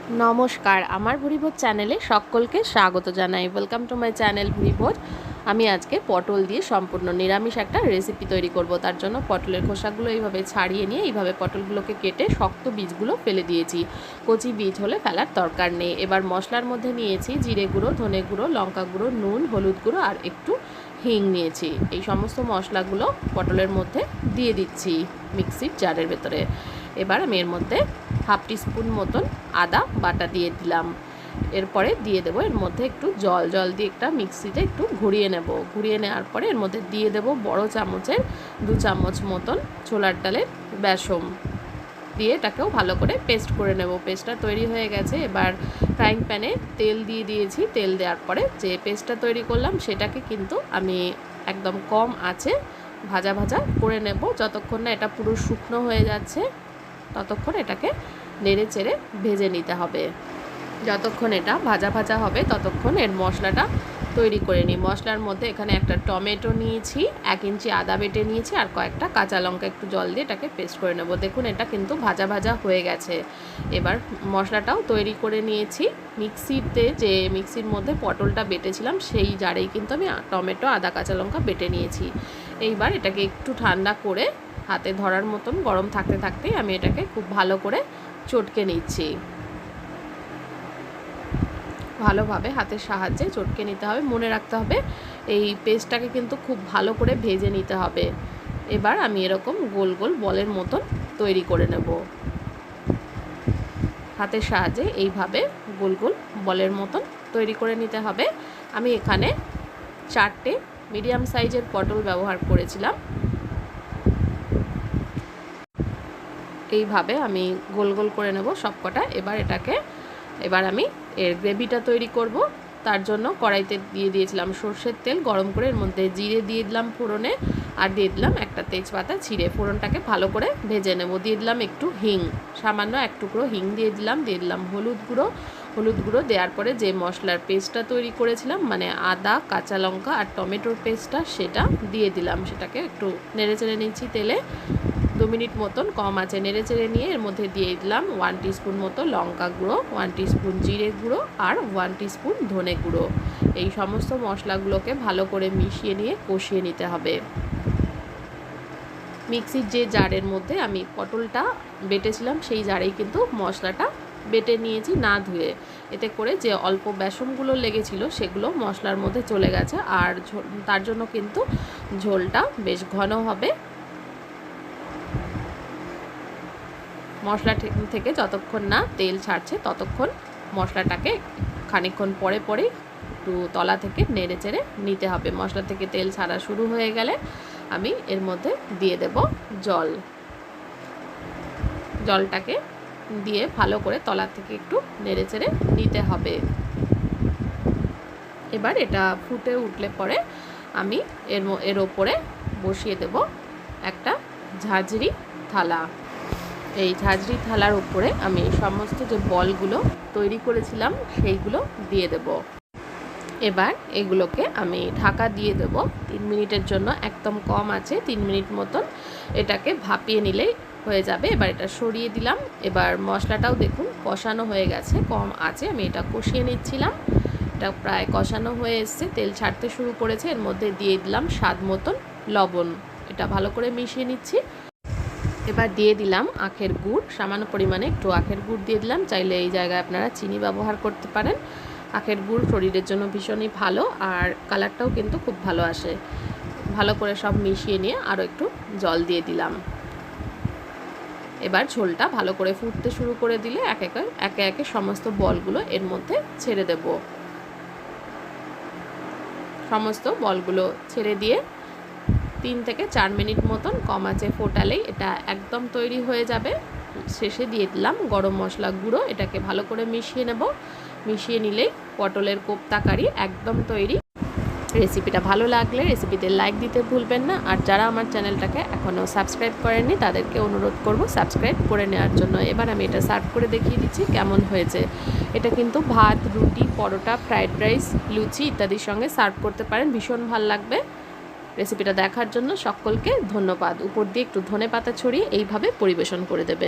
নমস্কার, আমার ভুরিভোজ চ্যানেলে সকলকে স্বাগত জানাই। Welcome to my channel Bhurivoj. আমি আজকে পটল দিয়ে সম্পূর্ণ নিরামিষ একটা রেসিপি তৈরি করব। তার জন্য পটলের খোসাগুলো এইভাবে ছাড়িয়ে নিয়ে এইভাবে পটলগুলোকে কেটে শক্ত বীজগুলো ফেলে দিয়েছি। কচি বীজ হলে ফেলার দরকার নেই। এবার মশলার মধ্যে নিয়েছি জিরে গুঁড়ো, ধনে গুঁড়ো, লঙ্কা গুঁড়ো, নুন, হলুদ গুঁড়ো আর একটু হিং নিয়েছি। এই সমস্ত মশলাগুলো পটলের মধ্যে দিয়ে দিচ্ছি মিক্সির জারের ভেতরে। এবার আমি এর মধ্যে হাফ টিস্পুন মতন আদা বাটা দিয়ে দিলাম। এরপরে দিয়ে দেবো এর মধ্যে একটু জল দিয়ে একটা মিক্সিতে একটু ঘুরিয়ে নেব। ঘুরিয়ে নেওয়ার পরে এর মধ্যে দিয়ে দেবো বড় চামচের 2 চামচ মতন ছোলার ডালের বেসন দিয়ে এটাকেও ভালো করে পেস্ট করে নেব। পেস্টটা তৈরি হয়ে গেছে। এবার ফ্রাইং প্যানে তেল দিয়ে দিয়েছি। তেল দেওয়ার পরে যে পেস্টটা তৈরি করলাম সেটাকে কিন্তু আমি একদম কম আঁচে ভাজা করে নেব। যতক্ষণ না এটা পুরো শুকনো হয়ে যাচ্ছে ততক্ষণ এটাকে নেড়ে চেড়ে ভেজে নিতে হবে। যতক্ষণ এটা ভাজা হবে ততক্ষণ এর মশলাটা তৈরি করে নিই। মশলার মধ্যে এখানে একটা টমেটো নিয়েছি, 1 ইঞ্চি আদা বেটে নিয়েছি আর কয়েকটা কাঁচা লঙ্কা একটু জল দিয়ে এটাকে পেস্ট করে নেব। দেখুন এটা কিন্তু ভাজা হয়ে গেছে। এবার মশলাটাও তৈরি করে নিয়েছি। মিক্সির মধ্যে পটলটা বেটেছিলাম সেই জারেই কিন্তু আমি টমেটো, আদা, কাঁচা লঙ্কা বেটে নিয়েছি। এইবার এটাকে একটু ঠান্ডা করে হাতে ধরার মতন গরম থাকতেই আমি এটাকে খুব ভালো করে চটকে নিচ্ছি। ভালোভাবে হাতের সাহায্যে চটকে নিতে হবে। মনে রাখতে হবে এই পেস্টটাকে কিন্তু খুব ভালো করে ভেজে নিতে হবে। এবার আমি এরকম গোল গোল বলের মতন তৈরি করে নেব। হাতের সাহায্যে এইভাবে গোল গোল বলের মতন তৈরি করে নিতে হবে। আমি এখানে 4টে মিডিয়াম সাইজের পটল ব্যবহার করেছিলাম। এইভাবে আমি গোল গোল করে নেব সবকটা। এবার আমি এর গ্রেভিটা তৈরি করব। তার জন্য কড়াইতে দিয়ে দিয়েছিলাম সর্ষের তেল গরম করে। এর মধ্যে জিরে দিয়ে দিলাম ফোড়নে আর দিয়ে দিলাম একটা তেজপাতা ছিঁড়ে। ফোড়নটাকে ভালো করে ভেজে নেব। দিয়ে দিলাম একটু হিং, সামান্য এক টুকরো হিং দিয়ে দিলাম হলুদ গুঁড়ো দেওয়ার পরে যে মশলার পেস্টটা তৈরি করেছিলাম মানে আদা, কাঁচা লঙ্কা আর টমেটোর পেস্টটা সেটা দিয়ে দিলাম। সেটাকে একটু নেড়ে চেড়ে নিচ্ছি তেলে। 2 মিনিট মতন কম আছে নেড়ে চেড়ে নিয়ে এর মধ্যে দিয়ে দিলাম 1 টিস্পুন মতো লঙ্কা গুঁড়ো, 1 টিস্পুন জিরে গুঁড়ো আর 1 টিস্পুন ধনে গুঁড়ো। এই সমস্ত মশলাগুলোকে ভালো করে মিশিয়ে নিয়ে কষিয়ে নিতে হবে। মিক্সির যে জারের মধ্যে আমি পটলটা বেটেছিলাম সেই জারেই কিন্তু মশলাটা বেটে নিয়েছি না ধুয়ে। এতে করে যে অল্প বেসনগুলো লেগেছিল সেগুলো মশলার মধ্যে চলে গেছে আর তার জন্য কিন্তু ঝোলটা বেশ ঘন হবে। মশলা থেকে যতক্ষণ না তেল ছাড়ছে ততক্ষণ মশলাটাকে খানিকক্ষণ পরে একটু তলা থেকে নেড়ে চেড়ে নিতে হবে। মশলা থেকে তেল ছাড়া শুরু হয়ে গেলে আমি এর মধ্যে দিয়ে দেব জলটাকে দিয়ে ভালো করে তলা থেকে একটু নেড়ে চেড়ে নিতে হবে। এবার এটা ফুটে উঠলে পরে আমি এর ওপরে বসিয়ে দেব একটা ঝাঁঝরি থালা। এই ঝাঁঝরি থালার উপরে আমি সমস্ত যে বলগুলো তৈরি করেছিলাম সেইগুলো দিয়ে দেব। এবার এগুলোকে আমি ঢাকা দিয়ে দেব 3 মিনিটের জন্য। একদম কম আছে 3 মিনিট মতন এটাকে ভাপিয়ে নিলেই হয়ে যাবে। এবার এটা সরিয়ে দিলাম। এবার মশলাটাও দেখুন কষানো হয়ে গেছে। কম আছে আমি এটা কষিয়ে নিচ্ছিলাম। এটা প্রায় কষানো হয়ে এসছে, তেল ছাড়তে শুরু করেছে। এর মধ্যে দিয়ে দিলাম স্বাদ মতন লবণ। এটা ভালো করে মিশিয়ে নিচ্ছি। এবার দিয়ে দিলাম আখের গুড়, সামান্য পরিমাণে একটু আখের গুড় দিয়ে দিলাম। চাইলে এই জায়গায় আপনারা চিনি ব্যবহার করতে পারেন। আখের গুড় শরীরের জন্য ভীষণই ভালো আর কালারটাও কিন্তু খুব ভালো আসে। ভালো করে সব মিশিয়ে নিয়ে আরও একটু জল দিয়ে দিলাম। এবার ঝোলটা ভালো করে ফুটতে শুরু করে দিলে একে একে সমস্ত বলগুলো এর মধ্যে ছেড়ে দেব। সমস্ত বলগুলো ছেড়ে দিয়ে 3 থেকে 4 মিনিট মতন কম আঁচে ফোটালেই এটা একদম তৈরি হয়ে যাবে। শেষে দিয়ে দিলাম গরম মশলা গুঁড়ো। এটাকে ভালো করে মিশিয়ে নেব। মিশিয়ে নিলেই পটলের কোপ্তা কারি একদম তৈরি। রেসিপিটা ভালো লাগলে রেসিপিতে লাইক দিতে ভুলবেন না। আর যারা আমার চ্যানেলটাকে এখনও সাবস্ক্রাইব করেননি তাদেরকে অনুরোধ করব সাবস্ক্রাইব করে নেওয়ার জন্য। এবার আমি এটা সার্ভ করে দেখিয়ে দিচ্ছি কেমন হয়েছে। এটা কিন্তু ভাত, রুটি, পরোটা, ফ্রাইড রাইস, লুচি ইত্যাদির সঙ্গে সার্ভ করতে পারেন। ভীষণ ভালো লাগবে। রেসিপিটা দেখার জন্য সকলকে ধন্যবাদ। উপর দিয়ে একটু ধনেপাতা ছড়িয়ে এইভাবে পরিবেশন করে দেবেন।